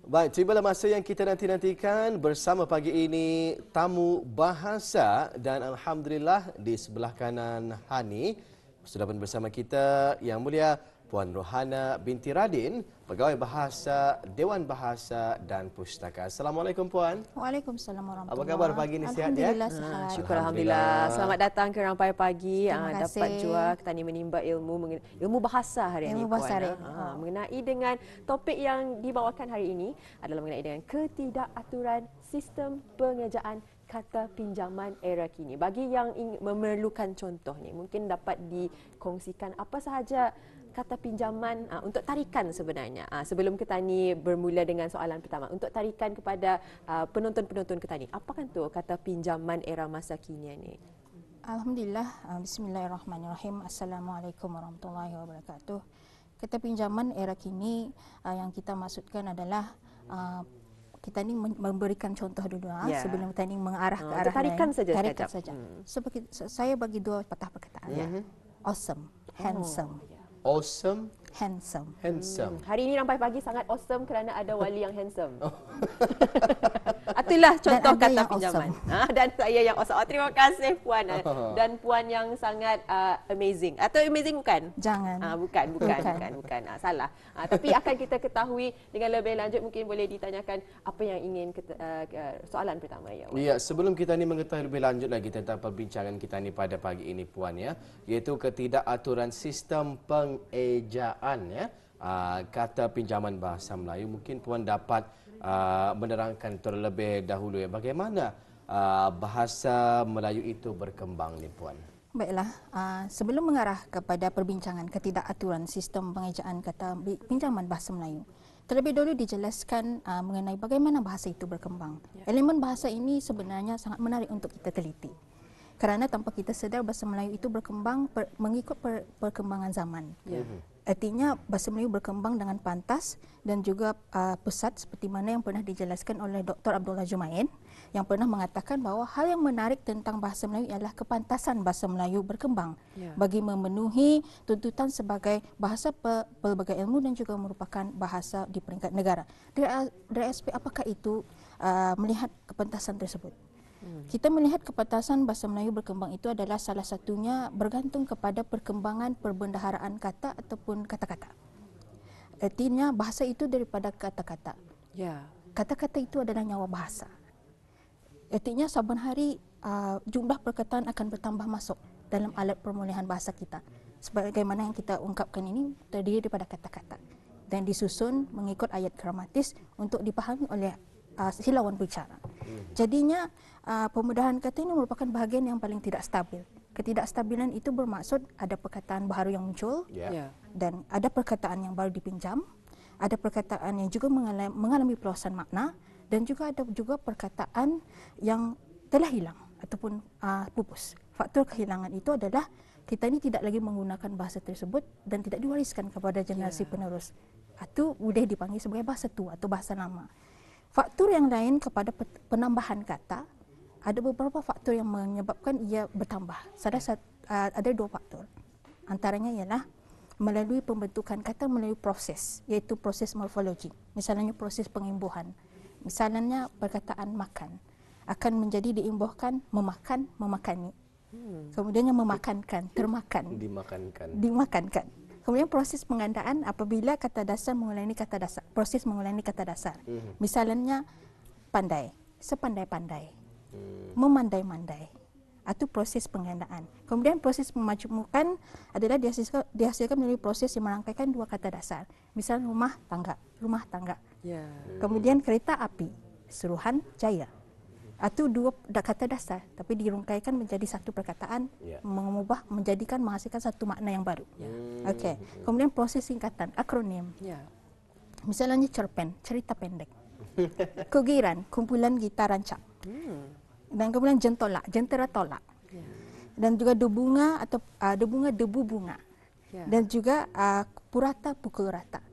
Baik, tibalah masa yang kita nanti-nantikan bersama pagi ini tamu bahasa dan Alhamdulillah di sebelah kanan Hani sudah pun bersama kita Yang Mulia Puan Rohana binti Radin, Pegawai Bahasa Dewan Bahasa dan Pustaka. Assalamualaikum Puan. Waalaikumsalam warahmatullahi. Apa khabar pagi ini, sihat ya? Alhamdulillah sihat. Syukur Alhamdulillah. Selamat datang ke Rampai Pagi. Terima kasih. Dapat jua kita ni menimba ilmu bahasa hari ini. Ilmu bahasa hari. Mengenai dengan topik yang dibawakan hari ini adalah mengenai dengan ketidakaturan sistem pengejaan kata pinjaman era kini. Bagi yang memerlukan contoh ni, mungkin dapat dikongsikan apa sahaja kata pinjaman untuk tarikan sebenarnya. Sebelum kita ni bermula dengan soalan pertama, untuk tarikan kepada penonton-penonton kita ni, apakah tu kata pinjaman era masa kini ni? Alhamdulillah. Bismillahirrahmanirrahim. Assalamualaikum warahmatullahi wabarakatuh. Kata pinjaman era kini yang kita maksudkan adalah kita ni memberikan contoh dulu sebelum kita ni mengarah ke arah tarikan saja. Tarikan saja. Seperti saya bagi dua patah perkataan. Awesome, handsome. Awesome, handsome. Hari ini Rampai Pagi sangat awesome kerana ada wali yang handsome. Itulah contoh kata pinjaman. Awesome. Dan saya yang awesome. Terima kasih Puan. Dan Puan yang sangat amazing. Atau amazing bukan? Jangan. Bukan. Salah. Tapi akan kita ketahui dengan lebih lanjut, mungkin boleh ditanyakan apa yang ingin soalan pertama ya. Ya, sebelum kita ni mengetahui lebih lanjut lagi tentang perbincangan kita ni pada pagi ini Puan ya, iaitu ketidakaturan sistem pengejaan ya, kata pinjaman bahasa Melayu. Mungkin Puan dapat menerangkan terlebih dahulu ya, bagaimana bahasa Melayu itu berkembang ni Puan. Baiklah, sebelum mengarah kepada perbincangan ketidakaturan sistem pengejaan kata pinjaman bahasa Melayu, terlebih dahulu dijelaskan mengenai bagaimana bahasa itu berkembang. Elemen bahasa ini sebenarnya sangat menarik untuk kita teliti. Kerana tanpa kita sedar, bahasa Melayu itu berkembang mengikut perkembangan zaman. Artinya bahasa Melayu berkembang dengan pantas dan juga pesat, seperti mana yang pernah dijelaskan oleh Dr. Abdullah Jumain, yang pernah mengatakan bahawa hal yang menarik tentang bahasa Melayu ialah kepantasan bahasa Melayu berkembang bagi memenuhi tuntutan sebagai bahasa pelbagai ilmu dan juga merupakan bahasa di peringkat negara. Dari aspek apakah itu melihat kepantasan tersebut? Kita melihat kepantasan bahasa Melayu berkembang itu adalah salah satunya bergantung kepada perkembangan perbendaharaan kata ataupun kata-kata. Artinya bahasa itu daripada kata-kata. Kata-kata itu adalah nyawa bahasa. Artinya saban hari jumlah perkataan akan bertambah masuk dalam alat permulihan bahasa kita. Sebagaimana yang kita ungkapkan ini terdiri daripada kata-kata dan disusun mengikut ayat gramatis untuk dipahami oleh silawan bicara. Jadinya pemudahan kata ini merupakan bahagian yang paling tidak stabil. Ketidakstabilan itu bermaksud ada perkataan baru yang muncul dan ada perkataan yang baru dipinjam, ada perkataan yang juga mengalami peluasan makna dan juga ada juga perkataan yang telah hilang ataupun pupus. Faktor kehilangan itu adalah kita ini tidak lagi menggunakan bahasa tersebut dan tidak diwariskan kepada generasi penerus. Itu boleh dipanggil sebagai bahasa tua atau bahasa lama. Faktor yang lain kepada penambahan kata, ada beberapa faktor yang menyebabkan ia bertambah. Ada dua faktor. Antaranya ialah melalui pembentukan kata melalui proses, iaitu proses morfologi. Misalnya proses pengimbuhan. Misalnya perkataan makan akan menjadi diimbuhkan memakan, memakani. Kemudian yang memakankan, termakan, dimakankan. Kemudian proses pengandaan apabila kata dasar mengulangi kata dasar, proses mengulangi kata dasar. Misalnya pandai, sepandai-pandai, memandai-mandai. Itu proses pengandaan. Kemudian proses memajmukkan adalah dihasilkan melalui proses yang merangkaikan dua kata dasar. Misalnya rumah tangga. Kemudian kereta api, seruhan jaya. Itu dua kata dasar tapi dirungkaikan menjadi satu perkataan, menghasilkan satu makna yang baru. Okey. Kemudian proses singkatan, akronim. Misalnya cerpen, cerita pendek. Kugiran, kumpulan gitar rancak. Dan kemudian jentera tolak. Dan juga debunga atau debu bunga. Dan juga purata pukul rata.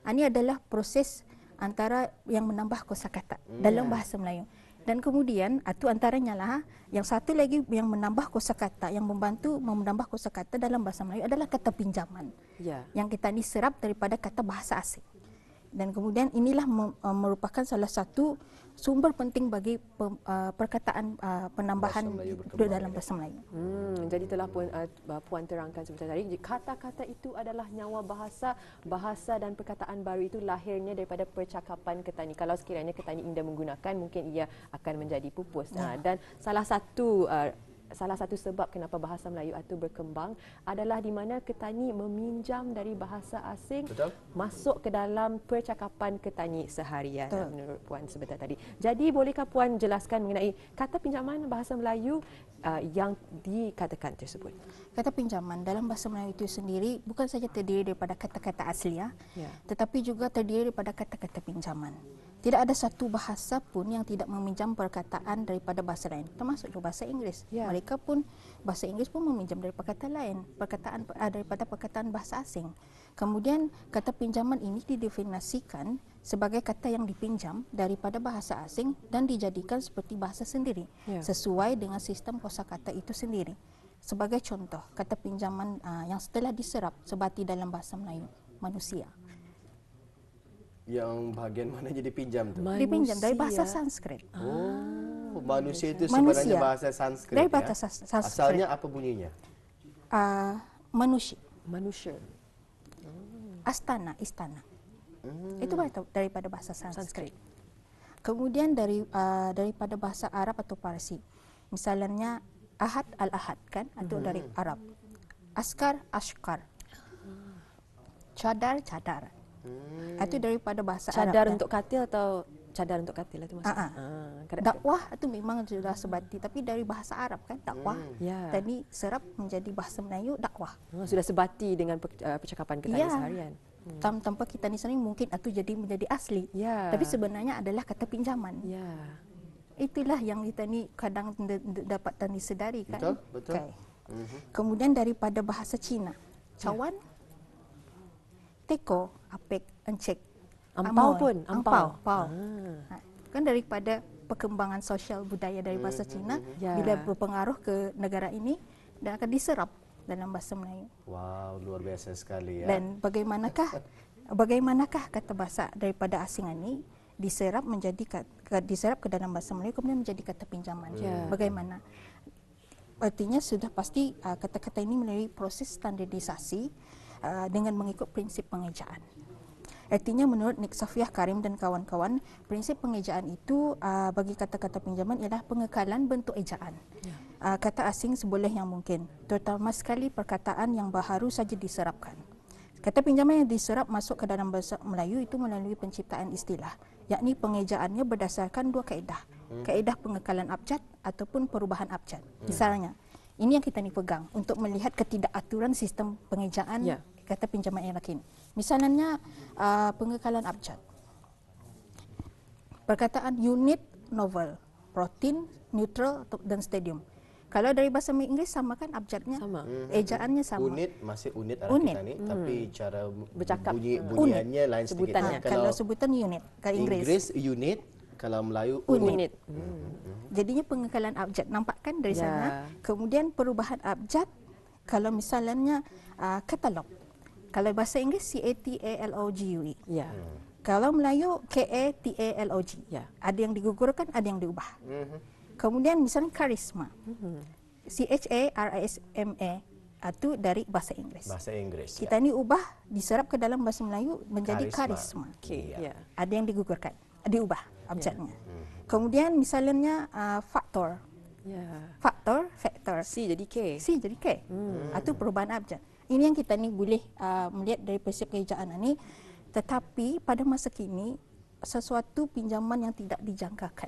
Ini adalah proses antara yang menambah kosakata dalam bahasa Melayu. Dan kemudian itu antaranya lah yang satu lagi yang menambah kosakata, yang membantu menambah kosakata dalam bahasa Melayu adalah kata pinjaman. Yang kita ni serap daripada kata bahasa asing. Dan kemudian inilah merupakan salah satu sumber penting bagi perkataan penambahan Bahasa Melayu di berkembang dalam ini. bahasa Melayu. Jadi telah Puan terangkan sebentar tadi, kata-kata itu adalah nyawa bahasa. Bahasa dan perkataan baru itu lahirnya daripada percakapan Ketani. Kalau sekiranya Ketani indah menggunakan, mungkin ia akan menjadi pupus. Dan salah satu sebab kenapa bahasa Melayu itu berkembang adalah di mana Ketani meminjam dari bahasa asing Betul. masuk ke dalam percakapan Ketani seharian. Betul. Menurut Puan sebentar tadi. Jadi bolehkah Puan jelaskan mengenai kata pinjaman bahasa Melayu yang dikatakan tersebut? Kata pinjaman dalam bahasa Melayu itu sendiri bukan saja terdiri daripada kata-kata asli, tetapi juga terdiri daripada kata-kata pinjaman. Tidak ada satu bahasa pun yang tidak meminjam perkataan daripada bahasa lain, termasuk juga bahasa Inggeris. Mereka pun, bahasa Inggeris pun meminjam dari perkataan lain, daripada perkataan bahasa asing. Kemudian kata pinjaman ini didefinisikan sebagai kata yang dipinjam daripada bahasa asing dan dijadikan seperti bahasa sendiri, sesuai dengan sistem kosakata itu sendiri. Sebagai contoh, kata pinjaman yang setelah diserap sebati dalam bahasa Melayu, manusia. Yang bahagian mana jadi pinjam tu? Dipinjam dari bahasa Sanskrit. Oh, manusia itu Manusia. sebenarnya bahasa Sanskrit. Dari ya? bahasa Sanskrit. Asalnya apa bunyinya? Manusia. Manusia. Astana, istana. Itu daripada bahasa Sanskrit. Kemudian daripada bahasa Arab atau Parsi. Misalnya Ahad al-Ahad kan, atau dari Arab. Askar, ashkar. Cadar, cadar. Itu daripada bahasa Arab. Cadar untuk katil atau cadar untuk katil itu maksudnya? Dakwah itu memang sudah sebati, tapi dari bahasa Arab kan, dakwah. Tadi serap menjadi bahasa Melayu, dakwah. Sudah sebati dengan percakapan Ketani seharian. Tanpa kita ni sendiri mungkin itu menjadi asli. Tapi sebenarnya adalah kata pinjaman. Itulah yang kita ni kadang dapat disedari kan. Betul, betul. Okay. Kemudian daripada bahasa Cina, cawan, teko, apek, encek, Ampau amoy, pun, ampau. pau. Kan daripada perkembangan sosial budaya dari bahasa Cina, bila berpengaruh ke negara ini dan akan diserap dalam bahasa Melayu. Wow, luar biasa sekali ya. Dan bagaimanakah kata bahasa daripada asing ini diserap ke dalam bahasa Melayu kemudian menjadi kata pinjaman. Bagaimana? Artinya sudah pasti kata-kata ini melalui proses standardisasi dengan mengikut prinsip pengejaan. Artinya menurut Nik Safiah Karim dan kawan-kawan, prinsip pengejaan itu bagi kata-kata pinjaman ialah pengekalan bentuk ejaan. Kata asing seboleh yang mungkin, terutama sekali perkataan yang baru saja diserapkan. Kata pinjaman yang diserap masuk ke dalam bahasa Melayu itu melalui penciptaan istilah, yakni pengejaannya berdasarkan dua kaedah. Kaedah pengekalan abjad ataupun perubahan abjad. Misalnya, ini yang kita ni pegang untuk melihat ketidakaturan sistem pengejaan kata pinjaman era kini. Misalnya pengekalan abjad. Perkataan unit, novel, protein, neutral dan stadium. Kalau dari bahasa Inggeris sama kan abjadnya, ejaannya sama. Unit masih unit arah kita ni, tapi cara bercakap bunyiannya lain sedikit. sebutannya. Kalau sebutan unit, kalau Inggris unit, kalau Melayu Unit. Jadinya pengekalan abjad, nampak kan dari sana. Kemudian perubahan abjad, kalau misalnya katalog. Kalau bahasa Inggeris C-A-T-A-L-O-G-U-E. Kalau Melayu K-A-T-A-L-O-G. Ada yang digugurkan, ada yang diubah. Kemudian misalnya karisma. C-H-A-R-I-S-M-A itu dari bahasa Inggeris. Bahasa Inggris. Kita ni ubah, diserap ke dalam bahasa Melayu menjadi karisma. Ada yang digugurkan, diubah abjadnya. Kemudian misalnya faktor. Faktor, factor. C jadi K. C jadi K. Itu perubahan abjad. Ini yang kita ni boleh melihat dari prinsip pengejaan ini. Tetapi pada masa kini, sesuatu pinjaman yang tidak dijangkakan.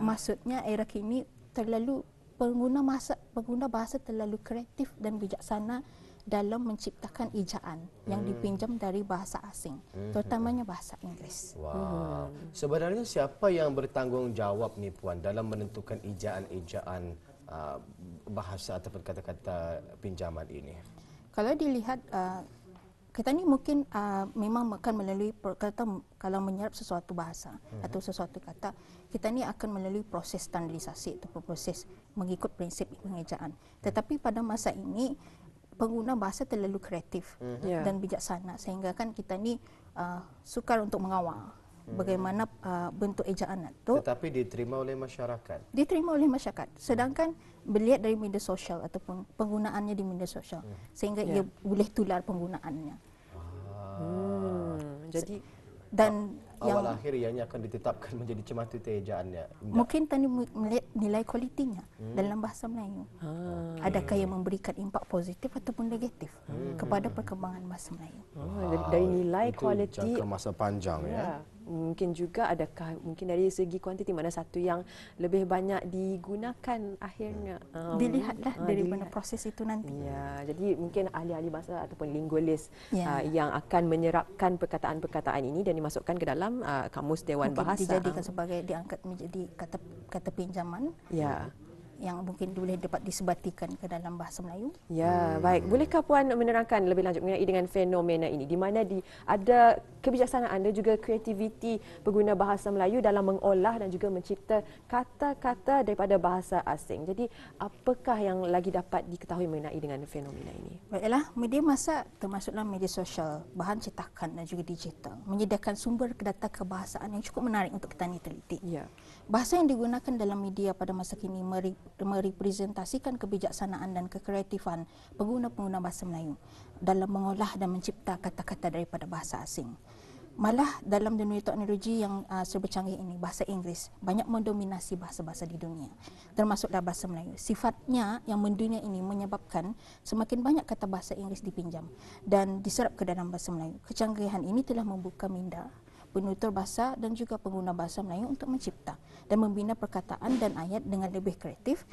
Maksudnya era kini terlalu pengguna bahasa terlalu kreatif dan bijaksana dalam menciptakan ejaan yang dipinjam dari bahasa asing, terutamanya bahasa Inggeris. Wow. Sebenarnya siapa yang bertanggungjawab ni Puan dalam menentukan ejaan-ejaan bahasa ataupun kata-kata pinjaman ini? Kalau dilihat kita ni mungkin memang akan melalui kalau menyerap sesuatu bahasa atau sesuatu kata, kita ni akan melalui proses standardisasi atau proses mengikut prinsip pengejaan. Tetapi pada masa ini pengguna bahasa terlalu kreatif dan bijaksana sehingga kan kita ni sukar untuk mengawal bagaimana bentuk ejaan itu Tetapi diterima oleh masyarakat. diterima oleh masyarakat. Sedangkan melihat dari media sosial ataupun penggunaannya di media sosial sehingga ia boleh tular penggunaannya. Jadi Dan yang Awal akhir ianya akan ditetapkan menjadi cematu ejaannya. mungkin tadi melihat nilai kualitinya dalam bahasa Melayu. Adakah yang memberikan impak positif ataupun negatif kepada perkembangan bahasa Melayu? dari nilai Itu kualiti jangka masa panjang ya. mungkin juga adakah mungkin dari segi kuantiti mana satu yang lebih banyak digunakan akhirnya. Dilihatlah daripada dilihat. proses itu nanti. Ya, jadi mungkin ahli-ahli bahasa ataupun lingualis Ya. yang akan menyerapkan perkataan-perkataan ini dan dimasukkan ke dalam kamus Dewan Mungkin Bahasa. dijadikan sebagai diangkat menjadi kata pinjaman Ya. yang mungkin boleh dapat disebatikan ke dalam bahasa Melayu. Ya, baik. Bolehkah Puan menerangkan lebih lanjut mengenai dengan fenomena ini di mana ada kebijaksanaan dan juga kreativiti pengguna bahasa Melayu dalam mengolah dan juga mencipta kata-kata daripada bahasa asing. Jadi, apakah yang lagi dapat diketahui mengenai dengan fenomena ini? Baiklah, media massa termasuklah media sosial, bahan cetakan dan juga digital menyediakan sumber data kebahasaan yang cukup menarik untuk kita teliti. Ya. Bahasa yang digunakan dalam media pada masa kini merepresentasikan kebijaksanaan dan kekreatifan pengguna-pengguna bahasa Melayu dalam mengolah dan mencipta kata-kata daripada bahasa asing. Malah dalam dunia teknologi yang serba canggih ini, bahasa Inggeris banyak mendominasi bahasa-bahasa di dunia, termasuklah bahasa Melayu. Sifatnya yang mendunia ini menyebabkan semakin banyak kata bahasa Inggeris dipinjam dan diserap ke dalam bahasa Melayu. Kecanggihan ini telah membuka minda penutur bahasa dan juga pengguna bahasa Melayu untuk mencipta dan membina perkataan dan ayat dengan lebih kreatif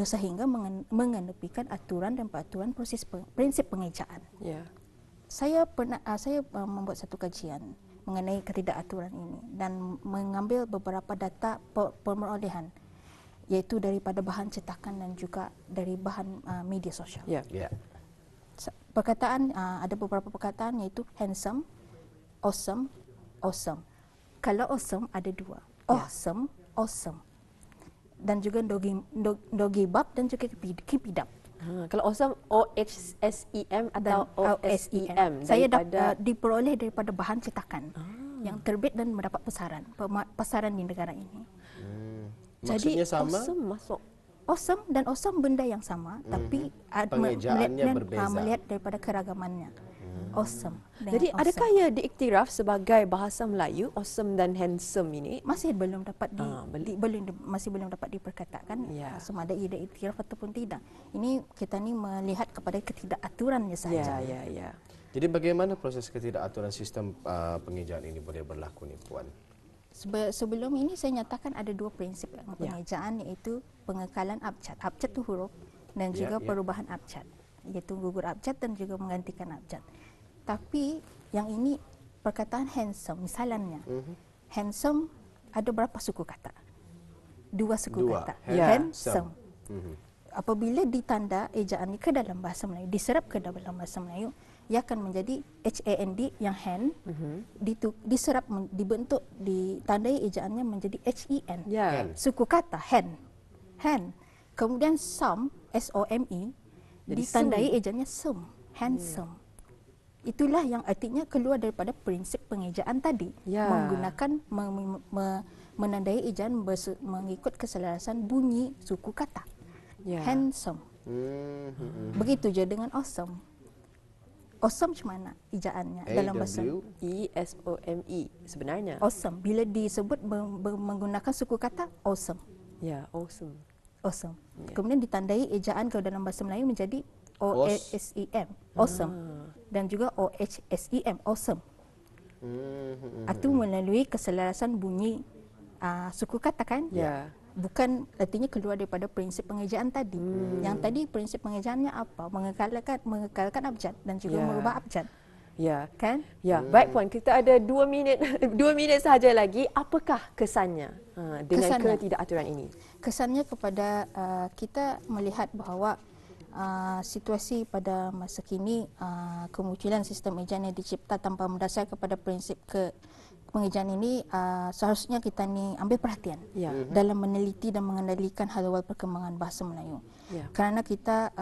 sehingga mengenepikan aturan dan peraturan prinsip pengejaan. Ya. Saya membuat satu kajian mengenai ketidakaturan ini dan mengambil beberapa data pemerolehan iaitu daripada bahan cetakan dan juga dari bahan media sosial. Ya. Ya. Perkataan ada beberapa perkataan iaitu handsome, awesome, awesome. Kalau awesome ada dua. Awesome, awesome. Dan juga doggy bab dan juga keep it up. Kalau awesome OHSEM atau OSEM Saya daripada diperoleh daripada bahan cetakan yang terbit dan mendapat pasaran di negara ini. Maksudnya sama? awesome masuk. Awesome dan awesome benda yang sama, tapi Pengejaannya berbeza. melihat daripada keragamannya. Awesome. Jadi adakah ia diiktiraf sebagai bahasa Melayu awesome dan handsome ini? masih belum dapat masih belum dapat diperkatakan Ya. sama ada ia diiktiraf ataupun tidak. Ini kita ni melihat kepada ketidakaturannya sahaja. Ya. Jadi bagaimana proses ketidakaturan sistem pengejaan ini boleh berlaku ni Puan? Sebelum ini saya nyatakan ada dua prinsip pengejaan iaitu pengekalan abjad. Abjad itu huruf dan juga perubahan abjad, iaitu gugur abjad dan juga menggantikan abjad. Tapi yang ini perkataan handsome misalnya. Handsome ada berapa suku kata? Dua suku kata. Handsome. Apabila ditanda ejaan ini ke dalam bahasa Melayu, diserap ke dalam bahasa Melayu, ia akan menjadi HAND yang hand, diserap, dibentuk, ditandai ejaannya menjadi HEN. Ya. Suku kata hand. Kemudian some, SOME, ditandai ejaannya some, handsome. Itulah yang artinya keluar daripada prinsip pengejaan tadi. Ya. Menggunakan, menandai ejaan mengikut keselarasan bunyi suku kata. Ya. Handsome. Begitu je dengan awesome. Awesome macam mana ejaannya dalam bahasa ESOME sebenarnya. awesome. Bila disebut menggunakan suku kata awesome. Ya, awesome. Awesome. Kemudian ditandai ejaan kalau dalam bahasa Melayu menjadi OSEM, awesome. Dan juga OHSEM, awesome. Itu melalui keselarasan bunyi suku kata kan? Ya. Bukan artinya keluar daripada prinsip pengejaan tadi. Yang tadi prinsip pengejaannya apa? Mengekalkan abjad dan juga merubah abjad. Ya. Kan? Ya, baik Puan, kita ada 2 minit 2 minit sahaja lagi. Apakah kesannya dengan ketidakaturan ini? Kesannya kepada kita melihat bahawa situasi pada masa kini kemunculan sistem ejaan yang dicipta tanpa mendasar kepada prinsip pengejaan ini seharusnya kita ni ambil perhatian dalam meneliti dan mengendalikan hal-hal perkembangan bahasa Melayu. Kerana kita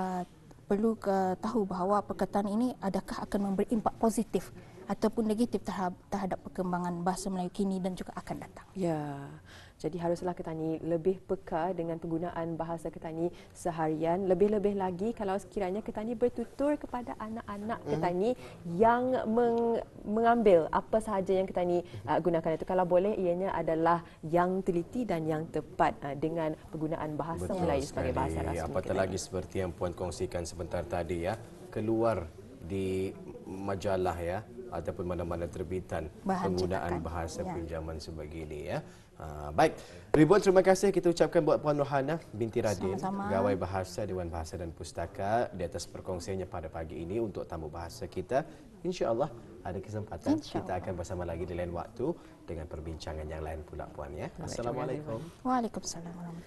perlu tahu bahawa perkataan ini adakah akan memberi impak positif ataupun negatif terhadap perkembangan bahasa Melayu kini dan juga akan datang. Ya, jadi haruslah kita ni lebih peka dengan penggunaan bahasa kita ni seharian. Lebih-lebih lagi kalau sekiranya kita ni bertutur kepada anak-anak kita ni yang mengambil apa sahaja yang kita ni gunakan itu. Kalau boleh ianya adalah yang teliti dan yang tepat dengan penggunaan bahasa Betul Melayu sebagai bahasa rasmi. Apatah lagi seperti yang Puan kongsikan sebentar tadi ya, keluar di majalah ya ataupun mana-mana terbitan Bahan penggunaan cetakan. bahasa Ya. pinjaman sebegini ya. Baik, ribuan terima kasih kita ucapkan buat Puan Rohana binti Radin, Sama-sama. Pegawai Bahasa Dewan Bahasa dan Pustaka di atas perkongsiannya pada pagi ini untuk tamu bahasa kita. InsyaAllah ada kesempatan kita akan bersama lagi di lain waktu dengan perbincangan yang lain pula Puan ya. Assalamualaikum. Waalaikumsalam warahmatullahi